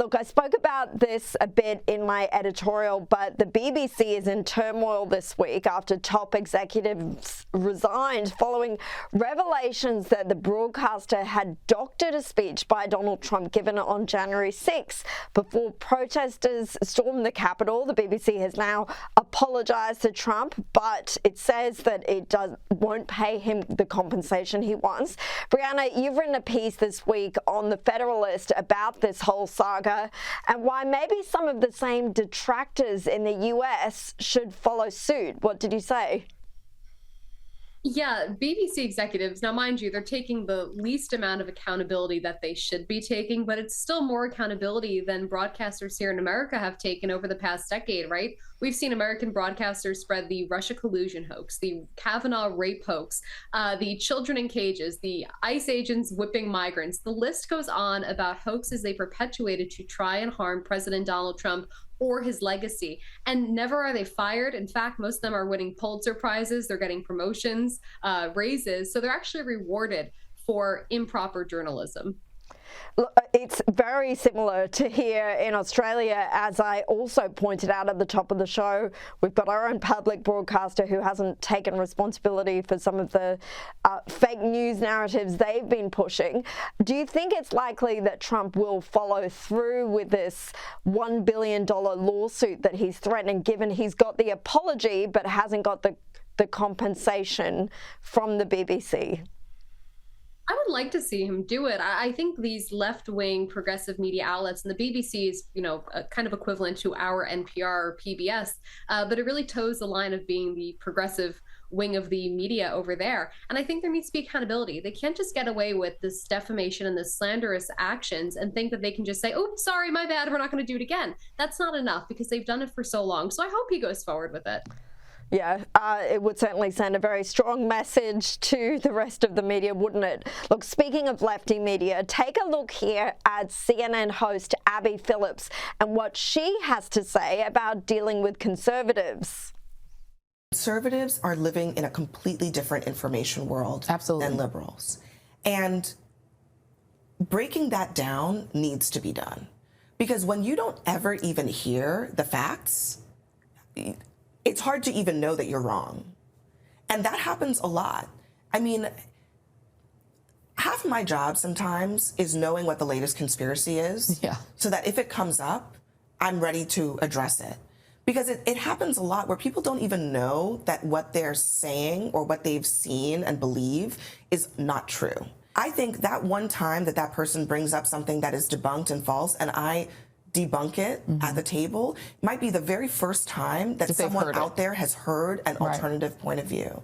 Look, I spoke about this a bit in my editorial, but the BBC is in turmoil this week after top executives resigned following revelations that the broadcaster had doctored a speech by Donald Trump given on January 6th before protesters stormed the Capitol. The BBC has now apologized to Trump, but it says that it won't pay him the compensation he wants. Brianna, you've written a piece this week on The Federalist about this whole saga and why maybe some of the same detractors in the US should follow suit. What did you say? Yeah, BBC executives, now mind you, they're taking the least amount of accountability that they should be taking, but it's still more accountability than broadcasters here in America have taken over the past decade, right? We've seen American broadcasters spread the Russia collusion hoax, the Kavanaugh rape hoax, the children in cages, the ICE agents whipping migrants. The list goes on about hoaxes they perpetuated to try and harm President Donald Trump or his legacy. And never are they fired. In fact, most of them are winning Pulitzer Prizes. They're getting promotions, raises. So they're actually rewarded for improper journalism. It's very similar to here in Australia, as I also pointed out at the top of the show. We've got our own public broadcaster who hasn't taken responsibility for some of the fake news narratives they've been pushing. Do you think it's likely that Trump will follow through with this $1 billion lawsuit that he's threatening, given he's got the apology but hasn't got the compensation from the BBC? I would like to see him do it. I think these left-wing progressive media outlets, and the BBC is, kind of equivalent to our NPR or PBS, but it really toes the line of being the progressive wing of the media over there. And I think there needs to be accountability. They can't just get away with this defamation and this slanderous actions and think that they can just say, oh, sorry, my bad, we're not going to do it again. That's not enough because they've done it for so long. So I hope he goes forward with it. Yeah, it would certainly send a very strong message to the rest of the media, wouldn't it? Look, speaking of lefty media, take a look here at CNN host Abby Phillips and what she has to say about dealing with conservatives. Conservatives are living in a completely different information world than liberals. And breaking that down needs to be done. Because when you don't ever even hear the facts, it's hard to even know that you're wrong. And that happens a lot. I mean, half of my job sometimes is knowing what the latest conspiracy is, so that if it comes up, I'm ready to address it. Because it happens a lot where people don't even know that what they're saying or what they've seen and believe is not true. I think that one time that that person brings up something that is debunked and false, and I debunk it at the table, might be the very first time that someone out there has heard an alternative point of view.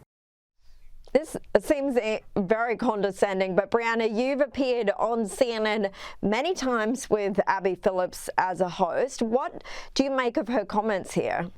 This seems very condescending, but Brianna, you've appeared on CNN many times with Abby Phillips as a host. What do you make of her comments here?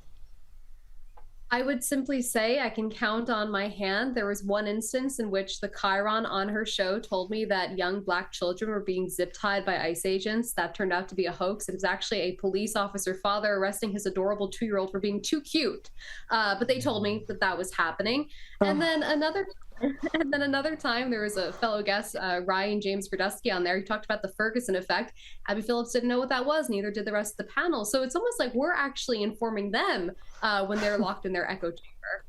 I would simply say I can count on my hand. There was one instance in which the Chiron on her show told me that young Black children were being zip-tied by ICE agents. That turned out to be a hoax. It was actually a police officer father arresting his adorable 2-year-old for being too cute. But they told me that that was happening. And then another time, there was a fellow guest, Ryan James Verdusky, on there. He talked about the Ferguson effect. Abby Phillips didn't know what that was, neither did the rest of the panel. So it's almost like we're actually informing them when they're locked in their echo chamber.